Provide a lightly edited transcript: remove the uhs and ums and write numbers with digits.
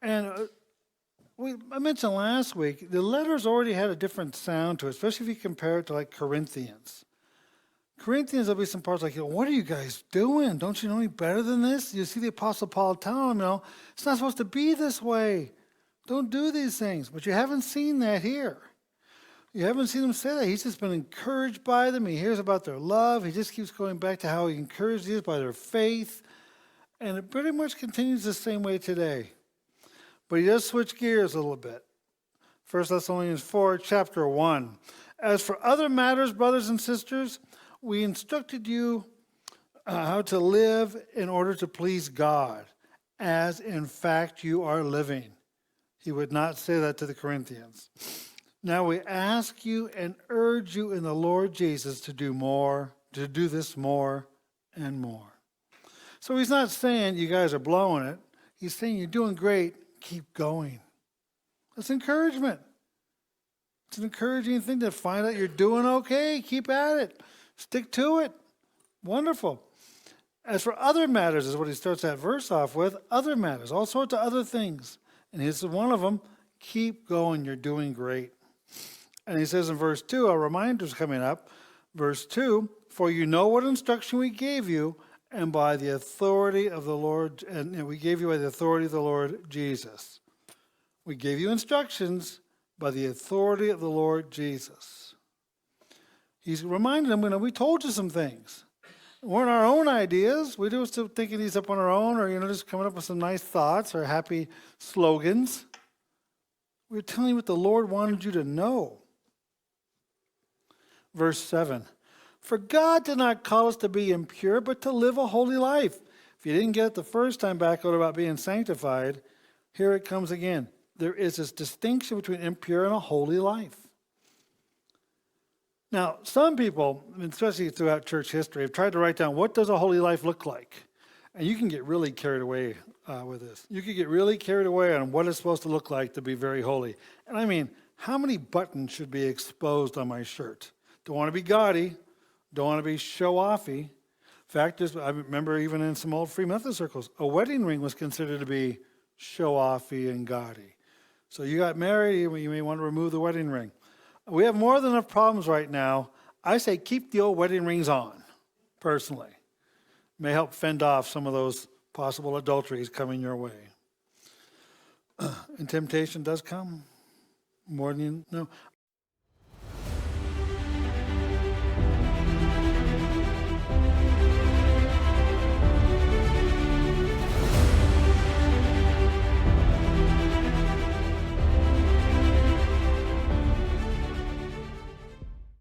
And I mentioned last week, the letters already had a different sound to it, especially if you compare it to like Corinthians. Corinthians, there'll be some parts like, what are you guys doing? Don't you know any better than this? You see the Apostle Paul telling them, it's not supposed to be this way. Don't do these things. But you haven't seen that here. You haven't seen him say that. He's just been encouraged by them. He hears about their love. He just keeps going back to how he encouraged these by their faith. And it pretty much continues the same way today. But he does switch gears a little bit. 1 Thessalonians 4, chapter 1. As for other matters, brothers and sisters, we instructed you how to live in order to please God, as in fact you are living. He would not say that to the Corinthians. Now we ask you and urge you in the Lord Jesus to do more, to do this more and more. So he's not saying you guys are blowing it. He's saying you're doing great. Keep going. That's encouragement. It's an encouraging thing to find out you're doing okay. Keep at it. Stick to it. Wonderful. As for other matters, is what he starts that verse off with. Other matters, all sorts of other things. And here's one of them. Keep going. You're doing great. And he says in verse 2, a reminder's coming up. Verse 2, for you know what instruction we gave you, and by the authority of the Lord, and we gave you by the authority of the Lord Jesus. We gave you instructions by the authority of the Lord Jesus. He's reminding them, we told you some things. It weren't our own ideas. We were still thinking these up on our own, or just coming up with some nice thoughts or happy slogans. We're telling you what the Lord wanted you to know. Verse 7. For God did not call us to be impure, but to live a holy life. If you didn't get it the first time back out about being sanctified, here it comes again. There is this distinction between impure and a holy life. Now, some people, especially throughout church history, have tried to write down what does a holy life look like. And you can get really carried away with this. You can get really carried away on what it's supposed to look like to be very holy. And I mean, how many buttons should be exposed on my shirt? Don't want to be gaudy. Don't want to be show-offy. In fact, I remember even in some old Free Methodist circles, a wedding ring was considered to be show-offy and gaudy. So you got married, you may want to remove the wedding ring. We have more than enough problems right now. I say keep the old wedding rings on, personally. May help fend off some of those possible adulteries coming your way. And temptation does come. More than you know.